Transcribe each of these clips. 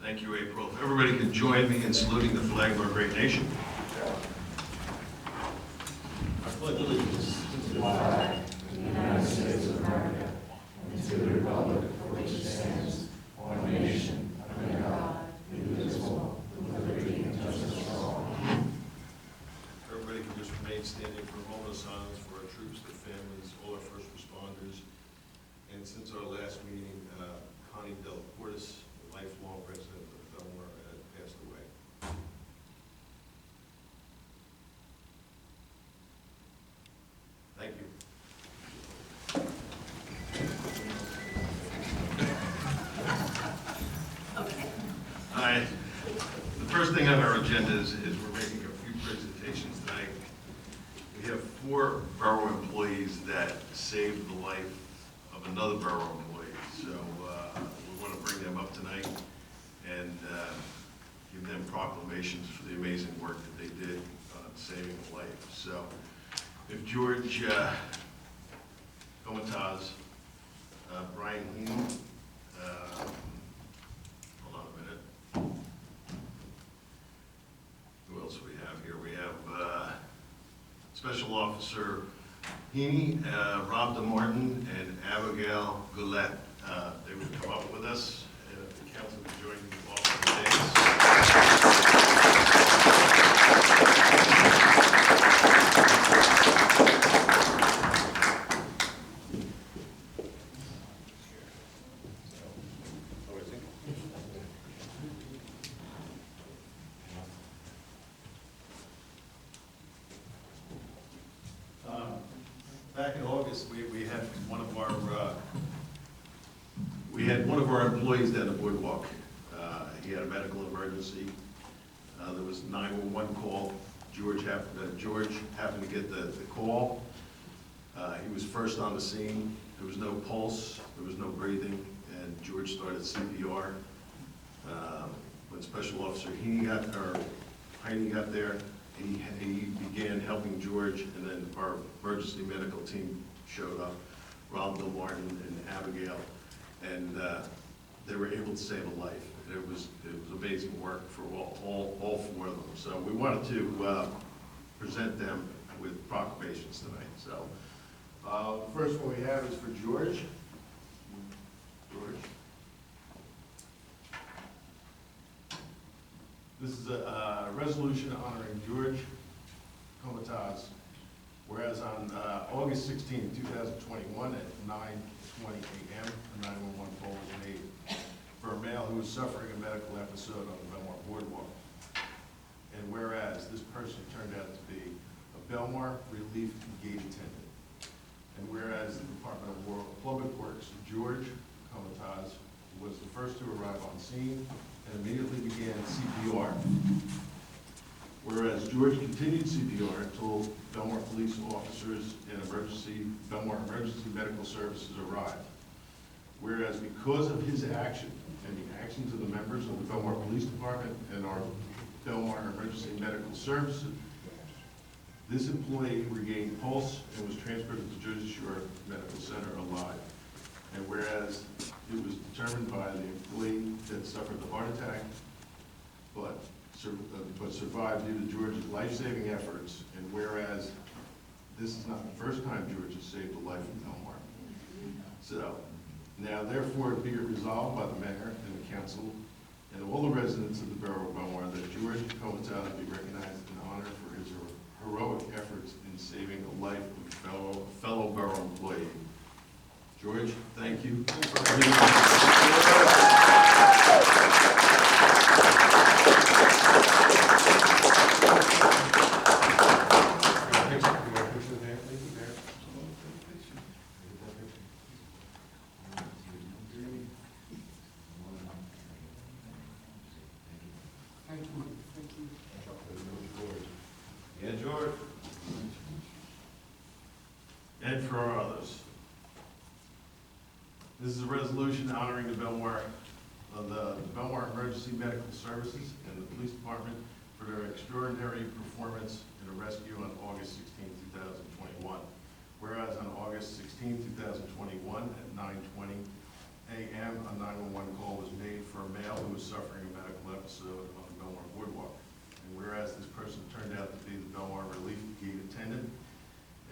Thank you, April. If everybody can join me in saluting the flag of our great nation. I pledge allegiance to the flag of the United States of America and to the republic for which it stands, one nation, under God, indivisible, with liberty and justice for all. Everybody can just remain standing for a moment of silence for our troops, their families, all our first responders. And since our last meeting, Connie Del Portis, a lifelong resident of Belmar, passed away. Thank you. All right. The first thing on our agenda is we're making a few presentations tonight. We have 4 borough employees that saved the life of another borough employee. So we want to bring them up tonight and give them proclamations for the amazing work that they did on saving a life. So if George Comataz, Brian Heaney, hold on a minute. Who else we have here? We have Special Officer Heaney, Rob DeMartin, and Abigail Goulet. They would come up with us, and if the council would join me off the Back in August, we had one of our employees down the boardwalk. He had a medical emergency. There was a 911 call. George happened to get the call. He was first on the scene. There was no pulse. There was no breathing, and George started CPR. When Special Officer Heaney got there, he began helping George, and then our emergency medical team showed up, Rob DeMartin and Abigail, and they were able to save a life. It was amazing work for all 4 of them. So we wanted to present them with proclamations tonight. So the first one we have is for George. This is a resolution honoring George Comataz, whereas on August 16, 2021 at 9:20 a.m., a 911 call was made for a male who was suffering a medical episode on the Belmar boardwalk. And whereas this person turned out to be a Belmar relief gate attendant. And whereas the Department of Public Works, George Comataz, was the first to arrive on scene and immediately began CPR. Whereas George continued CPR until Belmar police officers and Belmar Emergency Medical Services arrived. Whereas because of his action and the actions of the members of the Belmar Police Department and our Belmar Emergency Medical Services, this employee regained pulse and was transferred to the Jersey Shore Medical Center alive. And whereas it was determined by the employee that suffered the heart attack, but survived due to George's life-saving efforts, and whereas this is not the first time George has saved the life of Belmar. So, now therefore be it resolved by the mayor and the council and all the residents of the borough of Belmar that George Comataz be recognized and honored for his heroic efforts in saving the life of a fellow borough employee. George, thank you. Yeah, George. And for our others. This is a resolution honoring the Belmar Emergency Medical Services and the Police Department for their extraordinary performance in a rescue on August 16, 2021. Whereas on August 16, 2021 at 9:20 a.m., a 911 call was made for a male who was suffering a also on the Belmar Boardwalk. And whereas this person turned out to be the Belmar Relief Gate attendant,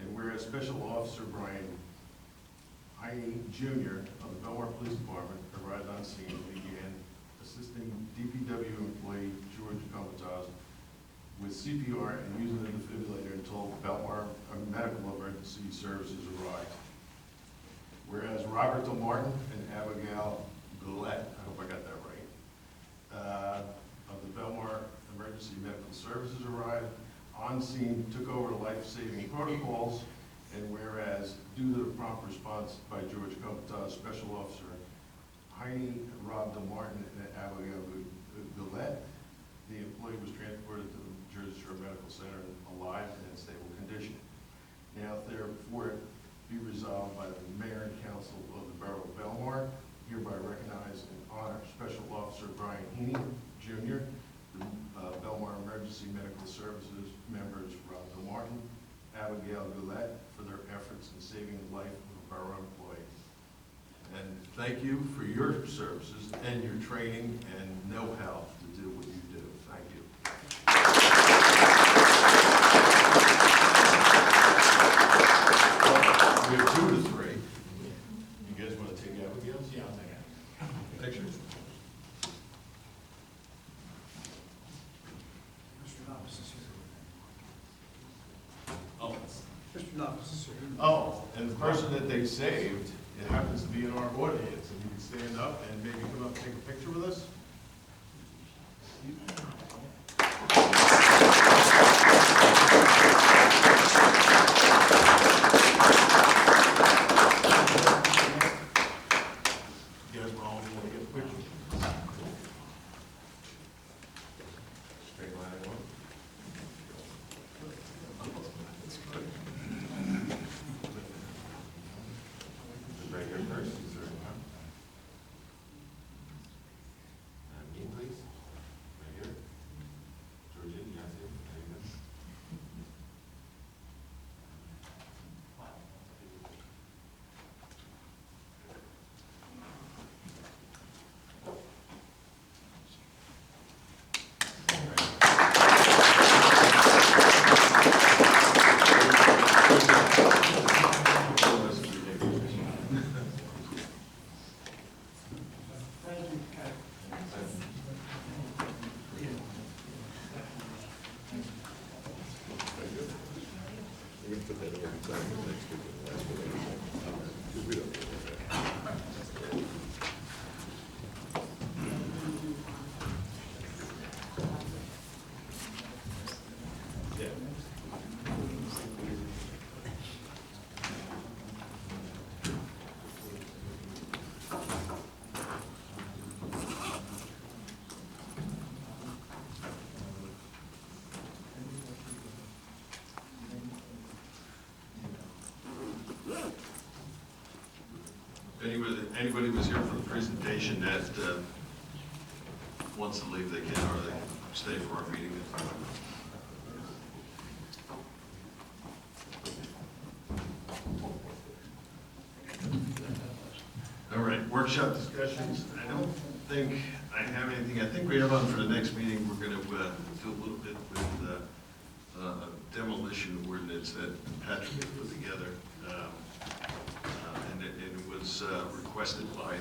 and whereas Special Officer Brian Heine Jr. of the Belmar Police Department arrived on scene and began assisting DPW employee George Comataz with CPR and using the defibrillator until Belmar medical emergency services arrived. Whereas Robert DeMartin and Abigail Goulet, I hope I got that right, of the Belmar Emergency Medical Services arrived on scene, took over life-saving protocols, and whereas due to the prompt response by George Comataz, Special Officer Heine, Rob DeMartin, and Abigail Goulet, the employee was transported to the Jersey Shore Medical Center alive and in stable condition. Now therefore be resolved by the Mayor and Council of the Borough of Belmar, hereby recognize and honor Special Officer Brian Heine Jr., the Belmar Emergency Medical Services members Rob DeMartin, Abigail Goulet for their efforts in saving the life of a borough employee. And thank you for your services and your training and know-how to do what you do. Thank you. We have 2 to 3. You guys want to take Abigail's? Yeah, I'll take it. Pictures. Mr. Novice is here. Oh. Mr. Novice is here. Oh, and the person that they saved, it happens to be in our audience, and you can stand up and maybe come up and take a picture with us. You guys want to get a picture? Straight line, everyone. That's good. Right here first, is there one? Me, please. Right here. Georgie, you have to. There you go. Thank you, Kat. We're going to put that over next to the last one. Because we don't need that. Yeah. If anybody was here for the presentation that wants to leave, they can, or they can stay for our meeting. All right, workshop discussions. I don't think I have anything. I think we have on for the next meeting, we're going to do a little bit with a demolition ordinance that Patrick has put together. And it was requested by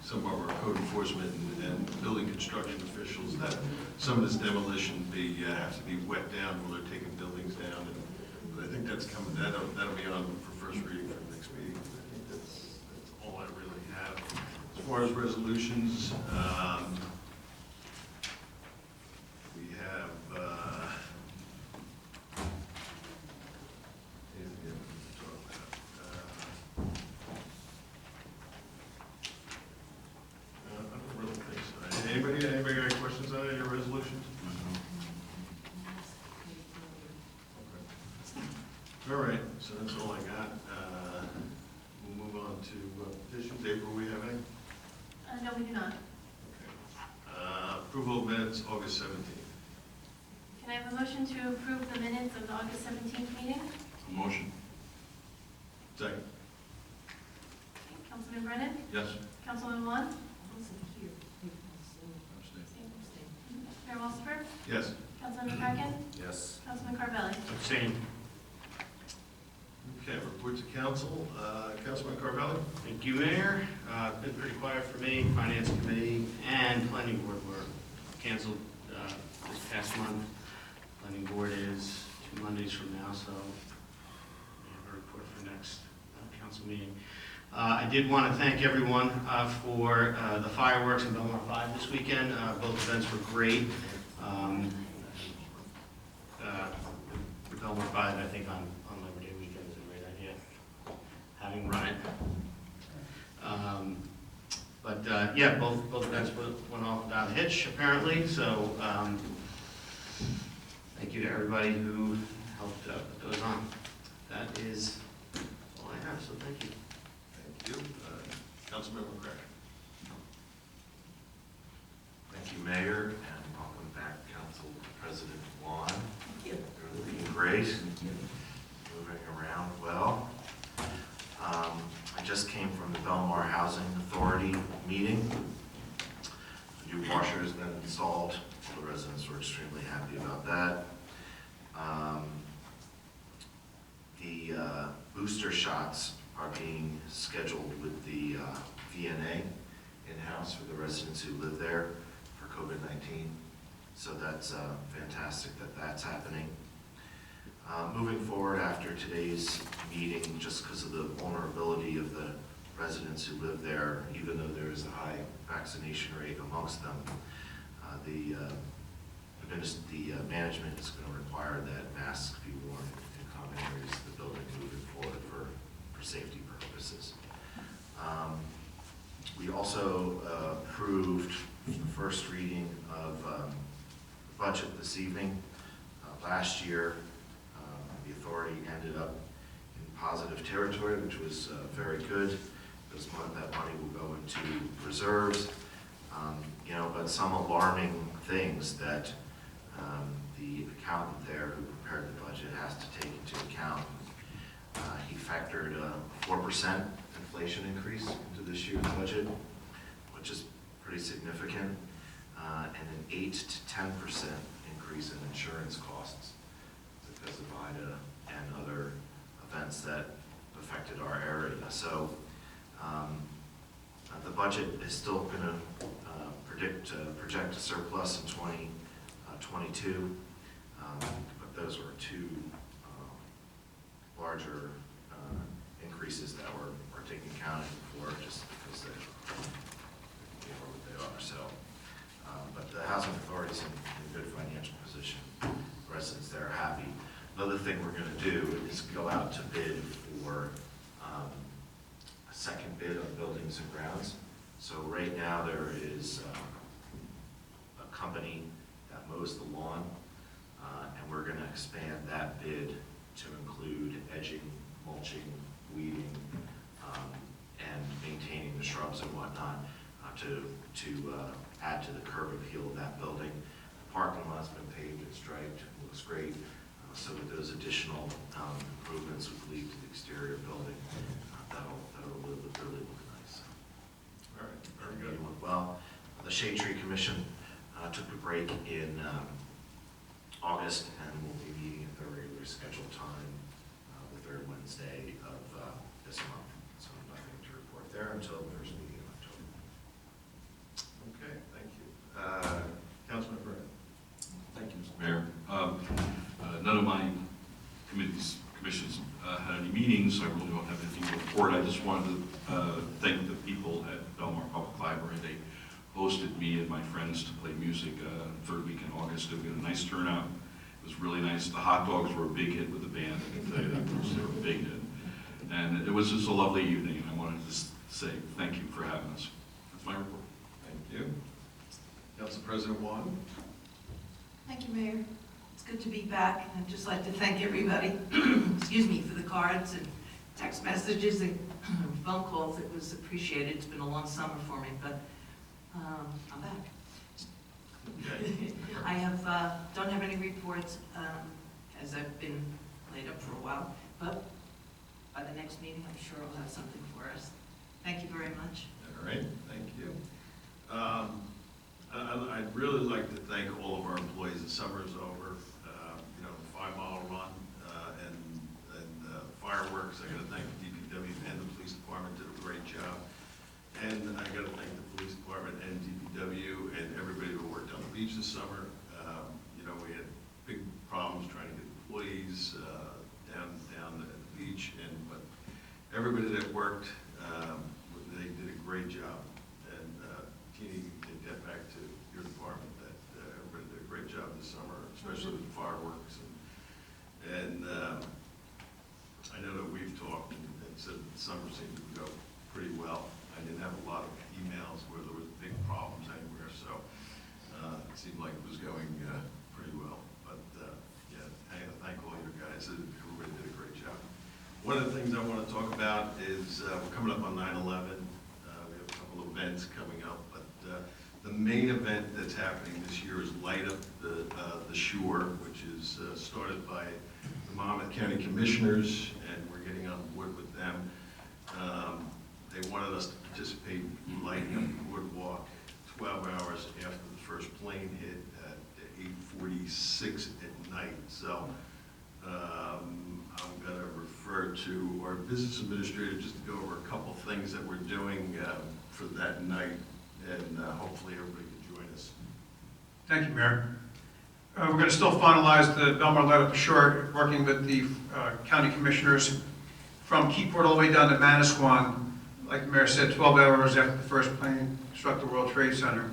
some of our code enforcement and building construction officials that some of this demolition have to be wet down while they're taking buildings down. But I think that's coming. That'll be on for first reading for the next meeting. I think that's all I really have. As far as resolutions, we have. Anybody got any questions on any of your resolutions? Okay. All right, so that's all I got. We'll move on to petitions. April, we have any? No, we do not. Okay. Approval of minutes, August 17th. Can I have a motion to approve the minutes of the August 17th meeting? Motion. Second. Okay, Councilman Brennan? Yes. Councilman Juan? Yes. Councilman McCracken? Yes. Councilman Carvelli? Abstain. Okay, report to council. Councilman Carvelli? Thank you, Mayor. Been pretty quiet for me. Finance Committee and Planning Board were canceled this past month. Planning Board is 2 Mondays from now, so we have a report for next council meeting. I did want to thank everyone for the fireworks in Belmar 5 this weekend. Both events were great. Belmar 5, I think, on Labor Day weekend is a great idea, having run it. Yeah, both events went off without a hitch, apparently, so thank you to everybody who helped put those on. That is all I have, so thank you. Thank you. Councilman McCracken? Thank you, Mayor, and welcome back, Council President Juan. You're looking great. Moving around well. I just came from the Belmar Housing Authority meeting. The new washer has been installed. The residents were extremely happy about that. The booster shots are being scheduled with the VNA in-house for the residents who live there for COVID-19. So that's fantastic that that's happening. Moving forward after today's meeting, just because of the vulnerability of the residents who live there, even though there is a high vaccination rate amongst them, the management is going to require that masks be worn in common areas of the building moving forward for safety purposes. We also approved the first reading of the budget this evening. Last year, the authority ended up in positive territory, which was very good. Because that money will go into reserves. But some alarming things that the accountant there who prepared the budget has to take into account. He factored a 4% inflation increase into this year's budget, which is pretty significant, and an 8 to 10% increase in insurance costs because of Ida and other events that affected our area. So the budget is still going to project a surplus in 2022, but those were two larger increases that we're taking accounting for just because they are what they are. So, but the housing authority is in good financial position. Residents there are happy. Another thing we're going to do is go out to bid for a second bid on buildings and grounds. So right now there is a company that mows the lawn, and we're going to expand that bid to include edging, mulching, weeding, and maintaining the shrubs and whatnot to add to the curb appeal of that building. The parking lot's been paved and striped, looks great. So with those additional improvements would lead to the exterior building, that'll really look nice. All right, very good. Well, the Shade Tree Commission took a break in August and will be meeting at their regularly scheduled time the third Wednesday of this month. So nothing to report there until the first meeting in October. Okay, thank you. Councilman Brennan? Thank you, Mr. Mayor. None of my commissions had any meetings, so I really don't have anything to report. I just wanted to thank the people at Belmar Public Library. They hosted me and my friends to play music third week in August. It was a nice turnout. It was really nice. The hot dogs were a big hit with the band. I can tell you that. They were a big hit. And it was just a lovely evening, and I wanted to say thank you for having us. That's my report. Thank you. Council President Juan? Thank you, Mayor. It's good to be back. I'd just like to thank everybody, excuse me, for the cards and text messages and phone calls. It was appreciated. It's been a long summer for me, but I'm back. Okay. I don't have any reports as I've been laid up for a while, but by the next meeting, I'm sure I'll have something for us. Thank you very much. All right, thank you. I'd really like to thank all of our employees. The summer's over. You know, the 5-mile run and fireworks. I got to thank the DPW and the police department, did a great job. And I got to thank the police department and DPW and everybody who worked on the beach this summer. You know, we had big problems trying to get employees down at the beach, but everybody that worked, they did a great job. And Teeny, you can get back to your department, that everybody did a great job this summer, especially with the fireworks. And I know that we've talked and said the summer seemed to go pretty well. I didn't have a lot of emails where there was big problems anywhere, so it seemed like it was going pretty well. But yeah, I thank all your guys. Everybody did a great job. One of the things I want to talk about is we're coming up on 9/11. We have a couple of events coming up, but the main event that's happening this year is Light Up the Shore, which is started by the Monmouth County Commissioners, and we're getting on board with them. They wanted us to participate in lighting up the boardwalk 12 hours after the first plane hit at 8:46 at night. So I'm going to refer to our business administrator just to go over a couple things that we're doing for that night, and hopefully everybody can join us. Thank you, Mayor. We're going to still finalize the Belmar Light Up the Shore, working with the county commissioners from Keyport all the way down to Manasquan. Like the mayor said, 12 hours after the first plane struck the World Trade Center.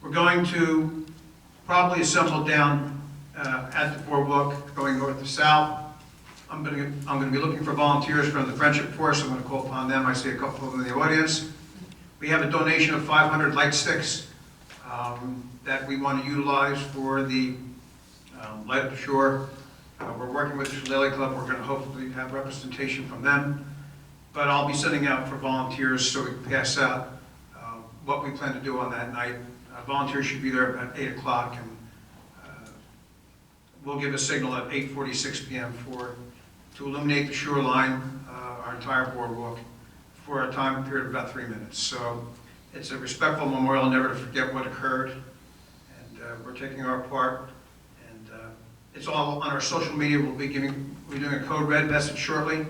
We're going to probably assemble down at the boardwalk, going north to south. I'm going to be looking for volunteers from the Friendship Force. I'm going to call upon them. I see a couple of them in the audience. We have a donation of 500 light sticks that we want to utilize for the Light Up the Shore. We're working with the Shillelagh Club. We're going to hopefully have representation from them. But I'll be sending out for volunteers so we can pass out what we plan to do on that night. Volunteers should be there at 8 o'clock, and we'll give a signal at 8:46 p.m. to illuminate the shoreline, our entire boardwalk, for a time period of about 3 minutes. So it's a respectful memorial, never to forget what occurred, and we're taking our part. And it's all on our social media. We're doing a code red message shortly.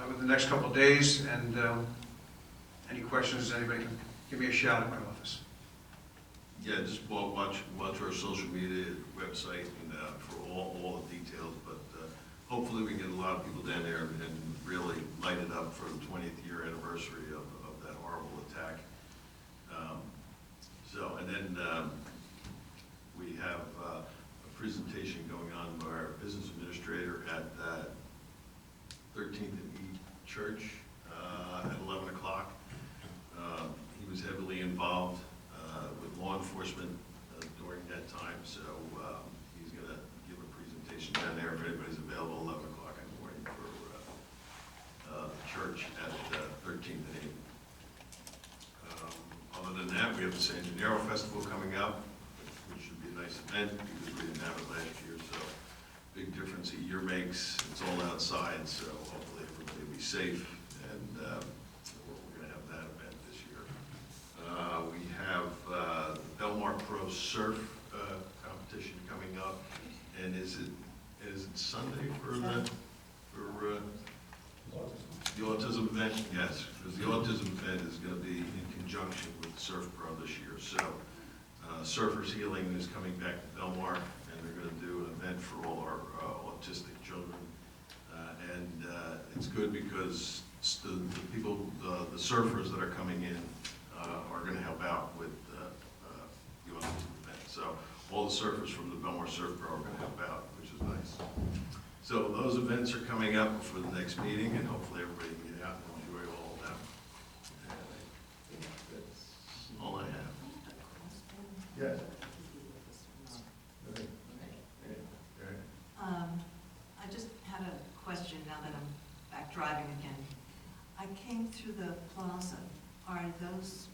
Within the next couple of days, and any questions, anybody can give me a shout at my office. Yeah, just watch our social media website and for all the details, but hopefully we can get a lot of people down there and really light it up for the 20th year anniversary of that horrible attack. And then we have a presentation going on by our business administrator at 13th and E Church at 11 o'clock. He was heavily involved with law enforcement during that time, so he's going to give a presentation down there if anybody's available 11 o'clock in the morning for church at 13th and E. Other than that, we have the San Gennaro Festival coming up, which should be a nice event because we didn't have it last year, so big difference a year makes. It's all outside, so hopefully everybody will be safe, and we're going to have that event this year. We have the Belmar Pro Surf competition coming up, and is it Sunday for the autism event? Yes, because the autism event is going to be in conjunction with the Surf Pro this year. So Surfers Healing is coming back to Belmar, and they're going to do an event for all our autistic children. And it's good because the people, the surfers that are coming in are going to help out with the autism event. So all the surfers from the Belmar Surf Pro are going to help out, which is nice. So those events are coming up for the next meeting, and hopefully everybody can get out and enjoy all of them. And I think that's all I have. Yes. I just had a question now that I'm back driving again. I came through the plaza. Are those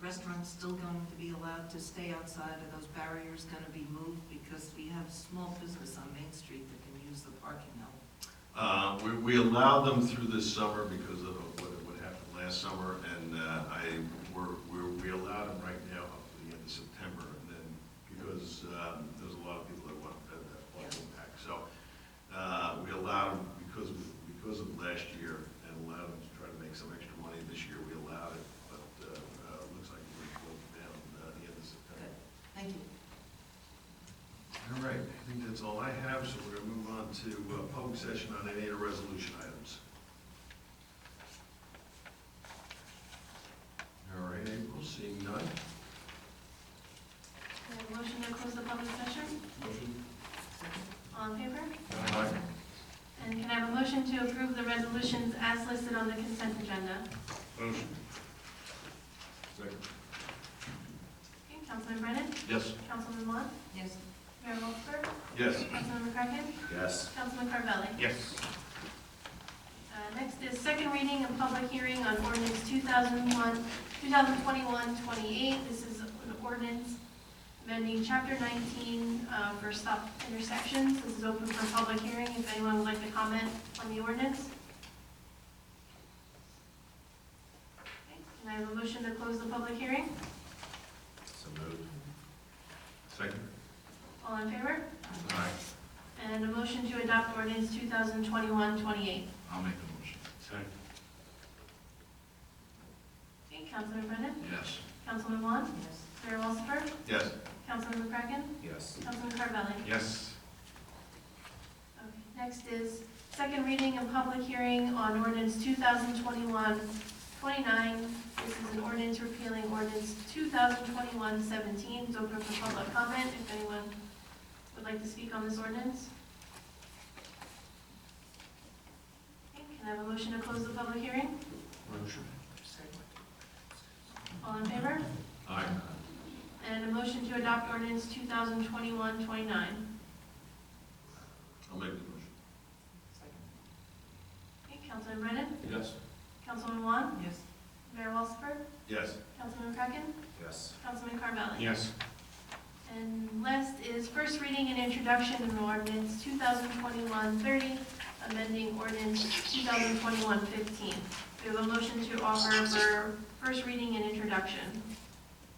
restaurants still going to be allowed to stay outside? Are those barriers going to be moved? Because we have small business on Main Street that can use the parking lot. We allowed them through this summer because of what happened last summer, and I we allow them right now up to the end of September, and then, because there's a lot of people that want that welcome pack. So we allowed them, because of last year, and allowed them to try to make some extra money this year, we allowed it, but looks like we're going down the end of September. Good. Thank you. All right, I think that's all I have, so we're going to move on to public session on any of the resolution items. All right, April, seeing none. Can I have a motion to close the public session? Motion. All in favor? Aye. And can I have a motion to approve the resolutions as listed on the consent agenda? Motion. Second. Okay, Councilman Brennan? Yes. Councilman Vaughn? Yes. Mayor Wolfberg? Yes. Councilman McCracken? Yes. Councilman Carvelli? Yes. Next is second reading and public hearing on ordinance 2021-28. This is an ordinance amending chapter 19 for stop intersections. This is open for public hearing. If anyone would like to comment on the ordinance. Okay, can I have a motion to close the public hearing? So moved. Second. All in favor? Aye. And a motion to adopt ordinance 2021-28. I'll make the motion. Second. Okay, Councilman Brennan? Yes. Councilman Vaughn? Yes. Mayor Walsifer? Yes. Councilman McCracken? Yes. Councilman Carvelli? Yes. Okay, next is second reading and public hearing on ordinance 2021-29. This is an ordinance repealing ordinance 2021-17. It's open for public comment if anyone would like to speak on this ordinance. Okay, can I have a motion to close the public hearing? Motion. All in favor? Aye. And a motion to adopt ordinance 2021-29. I'll make the motion. Okay, Councilman Brennan? Yes. Councilman Vaughn? Yes. Mayor Walsifer? Yes. Councilman McCracken? Yes. Councilman Carvelli? Yes. And last is first reading and introduction of ordinance 2021-30, amending ordinance 2021-15. We have a motion to offer for first reading and introduction.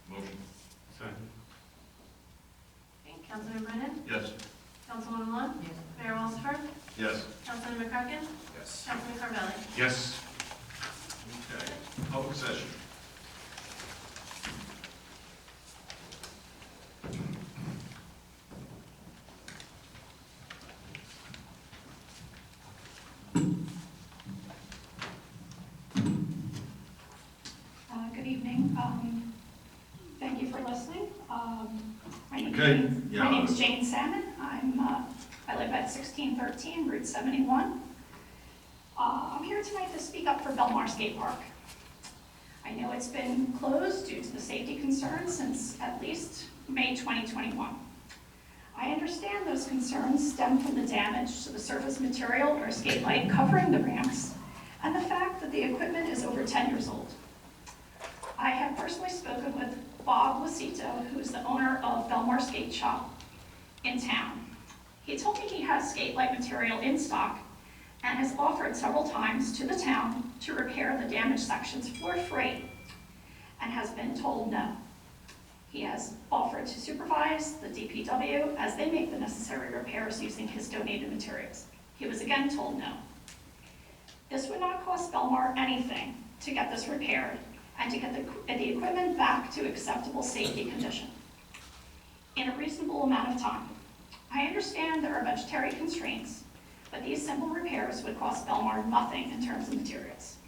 Motion. Second. Okay, Councilman Brennan? Yes. Councilman Vaughn? Yes. Mayor Walsifer? Yes. Councilman McCracken? Yes. Councilman Carvelli? Yes. Okay. Public session. Good evening. Thank you for listening. My name's Jane Salmon. I live at 1613 Route 71. I'm here tonight to speak up for Belmar Skate Park. I know it's been closed due to the safety concerns since at least May 2021. I understand those concerns stem from the damage to the surface material or skate light covering the ramps and the fact that the equipment is over 10 years old. I have personally spoken with Bob Lucito, who is the owner of Belmar Skate Shop in town. He told me he has skate light material in stock and has offered several times to the town to repair the damaged sections for free and has been told no. He has offered to supervise the DPW as they make the necessary repairs using his donated materials. He was again told no. This would not cost Belmar anything to get this repaired and to get the equipment back to acceptable safety condition in a reasonable amount of time. I understand there are budgetary constraints, but these simple repairs would cost Belmar nothing in terms of materials.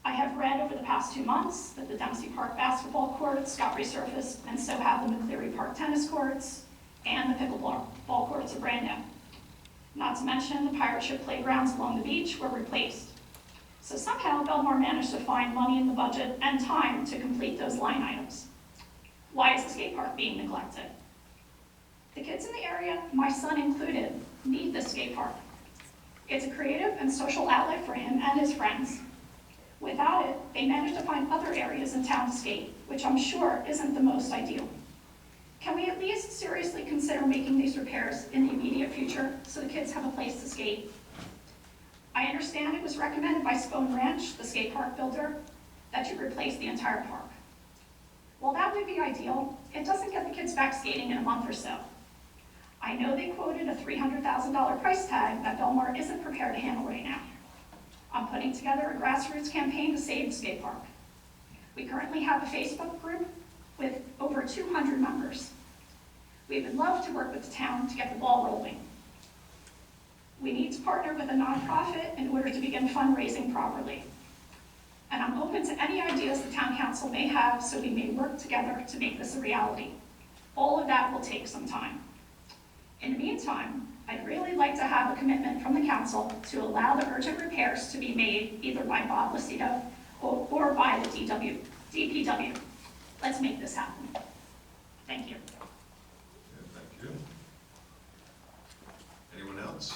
I have read over the past 2 months that the Dempsey Park basketball courts got resurfaced, and so have the McCleary Park tennis courts and the pickleball courts are brand new. Not to mention the pirate ship playgrounds along the beach were replaced. So somehow Belmar managed to find money in the budget and time to complete those line items. Why is the skate park being neglected? The kids in the area, my son included, need this skate park. It's a creative and social outlet for him and his friends. Without it, they managed to find other areas in town to skate, which I'm sure isn't the most ideal. Can we at least seriously consider making these repairs in the immediate future so the kids have a place to skate? I understand it was recommended by Spone Ranch, the skate park builder, that should replace the entire park. While that would be ideal, it doesn't get the kids back skating in a month or so. I know they quoted a $300,000 price tag that Belmar isn't prepared to handle right now. I'm putting together a grassroots campaign to save the skate park. We currently have a Facebook group with over 200 members. We would love to work with the town to get the ball rolling. We need to partner with a nonprofit in order to begin fundraising properly. And I'm open to any ideas the town council may have so we may work together to make this a reality. All of that will take some time. In the meantime, I'd really like to have a commitment from the council to allow the urgent repairs to be made either by Bob Lucido or by the DPW. Let's make this happen. Thank you. Yeah, thank you. Anyone else?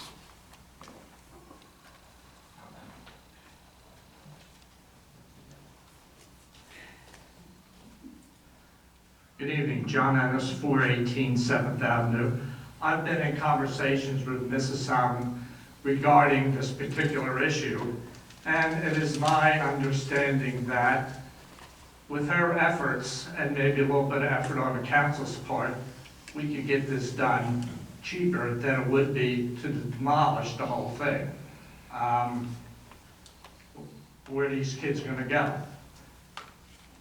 Good evening, John Ennis, 418 7th Avenue. I've been in conversations with Mrs. Salmon regarding this particular issue, and it is my understanding that with her efforts, and maybe a little bit of effort on the council's part, we could get this done cheaper than it would be to demolish the whole thing. Where are these kids going to go?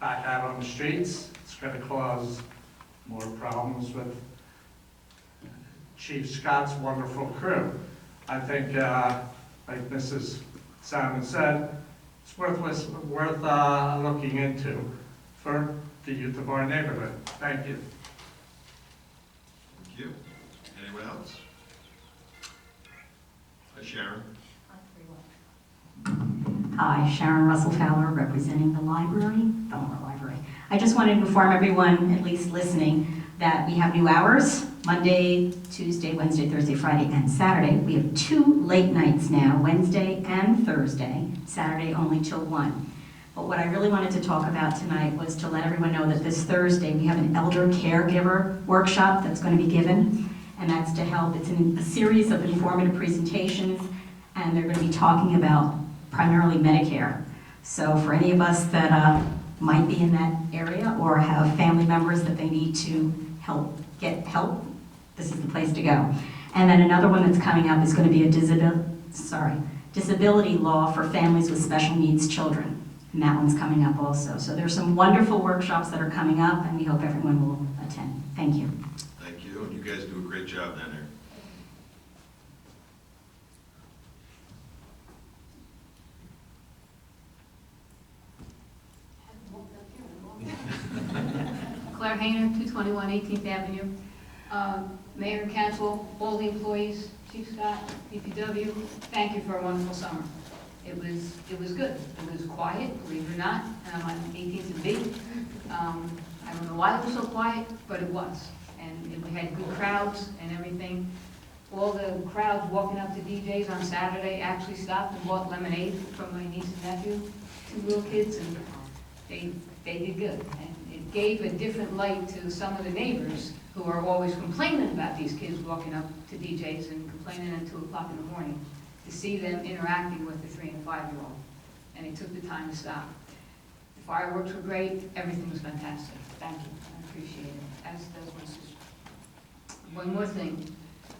Back out on the streets? It's going to cause more problems with Chief Scott's wonderful crew. I think, like Mrs. Salmon said, it's worth looking into for the youth of our neighborhood. Thank you. Thank you. Anyone else? Hi, Sharon. Hi, Sharon Russell Fowler, representing the library, Belmar Library. I just wanted to inform everyone, at least listening, that we have new hours, Monday, Tuesday, Wednesday, Thursday, Friday, and Saturday. We have 2 late nights now, Wednesday and Thursday, Saturday only till 1. But what I really wanted to talk about tonight was to let everyone know that this Thursday we have an elder caregiver workshop that's going to be given, and that's to help. It's a series of informative presentations, and they're going to be talking about primarily Medicare. So for any of us that might be in that area or have family members that they need to get help, this is the place to go. And then another one that's coming up is going to be a disability law for families with special needs children. And that one's coming up also. So there's some wonderful workshops that are coming up, and we hope everyone will attend. Thank you. Thank you, and you guys do a great job down there. Claire Hayner, 221 18th Avenue. Mayor and council, all the employees, Chief Scott, DPW, thank you for a wonderful summer. It was good. It was quiet, believe it or not, on 18th and B. I don't know why it was so quiet, but it was. And we had good crowds and everything. All the crowds walking up to DJs on Saturday actually stopped and bought lemonade from my niece and nephew, 2 little kids, and they did good. And it gave a different light to some of the neighbors who are always complaining about these kids walking up to DJs and complaining at 2 o'clock in the morning, to see them interacting with the 3- and 5-year-old. And they took the time to stop. The fireworks were great. Everything was fantastic. Thank you. I appreciate it, as does my sister. One more thing.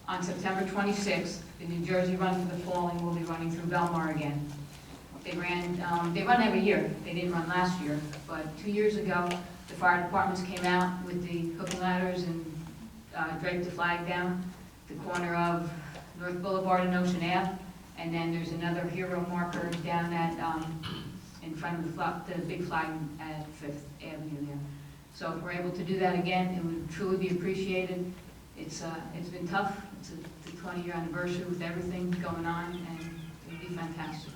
On September 26th, the New Jersey Run for the Fallen will be running through Belmar again. They run every year. They didn't run last year, but 2 years ago, the fire departments came out with the hook and ladders and draped the flag down the corner of North Boulevard and Ocean Ave, and then there's another hero marker down at in front of the big flag at 5th Avenue there. So if we're able to do that again, it would truly be appreciated. It's been tough. It's the 20-year anniversary with everything going on, and it would be fantastic.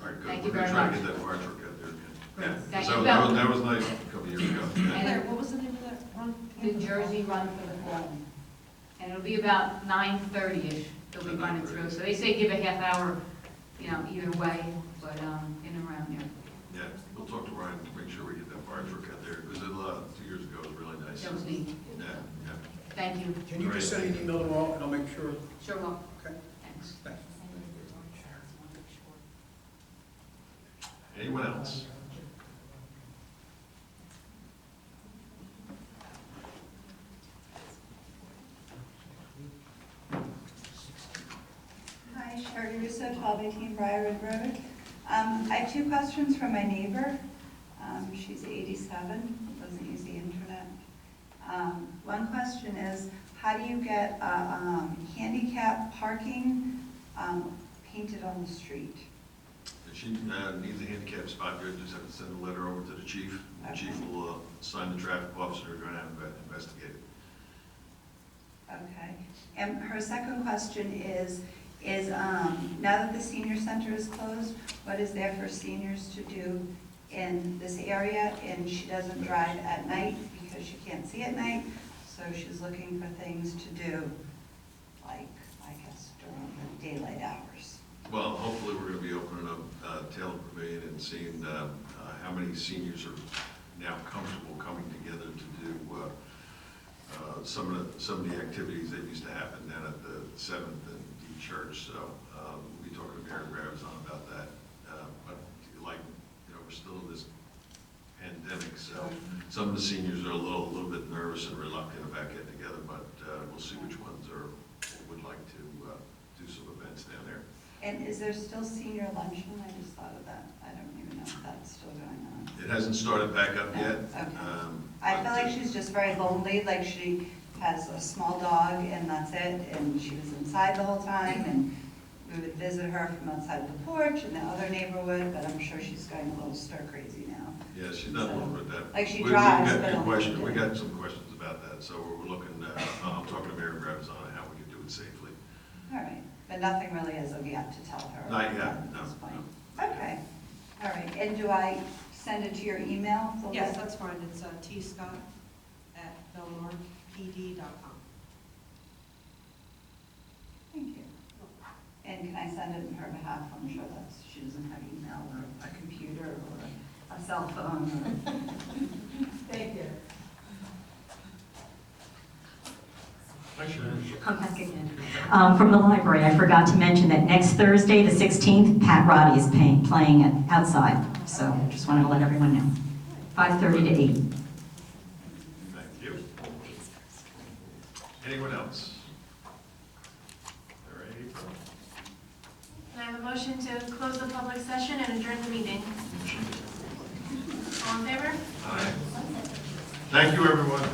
All right, good. Thank you We're very gonna try much. to get that fire truck out there again. Great. Yeah, Thank so you. that was nice a couple years ago. Yeah. And What was the name of that run? New Jersey Run for the Fallen. And it'll be about 9:30-ish they'll be running through. So they say give a half hour, either way, but in and around there. Yeah, we'll talk to Ryan to make sure we get that fire truck out there, because 2 years ago was really nice. That was neat. Yeah, yeah. Thank you. Can you just send an email tomorrow and I'll make sure? Sure will. Okay. Thanks. Thanks. Anyone else? 1218 Briarwood Road. I have two questions from my neighbor. She's 87, doesn't use the internet. One question is, how do you get handicap parking painted on the street? If she needs a handicap spot, you just have to send a letter over to the chief. The chief will assign the traffic officer to go down and investigate it. Okay. And her second question is now that the senior center is closed, what is there for seniors to do in this area? And she doesn't drive at night because she can't see at night, so she's looking for things to do, like, I guess, during the daylight hours. Well, hopefully, we're going to be opening up Taylor Pavilion and seeing how many seniors are now comfortable coming together to do some of the activities that used to happen down at the 7th and D Church. So we'll be talking to Mayor Gravison about that. But we're still in this pandemic, so some of the seniors are a little bit nervous and reluctant about getting together. But we'll see which ones would like to do some events down there. And is there still senior luncheon? I just thought of that. I don't even know if that's still going on. It hasn't started back up yet. Okay. I feel like she's just very lonely, like she has a small dog and that's it, and she was inside the whole time, and we would visit her from outside the porch, and the other neighbor would, but I'm sure she's going a little stir crazy now. Yeah, she's not alone with that. Like she drives, We've but got only questions. she We did. got some questions about that, so we're looking, I'm talking to Mayor Gravison on how we can do it safely. All right, but nothing really as of yet to tell her. Not yet, at no, this point. no. Okay, all right, and do I send it to your email? the Yes, list? that's fine. It's tscott@belmarpd.com. Thank you. And can I send it in her behalf? I'm sure that she doesn't have email or a computer or a cell phone. Thank you. I'm back again. From the library, I forgot to mention that next Thursday, the 16th, Pat Roddy is playing outside. So just wanted to let everyone know. 5:30 to 8. Thank you. Anyone else? All right. Can I have a motion to close the public session and adjourn the meeting? All in favor? Aye. Thank you, everyone.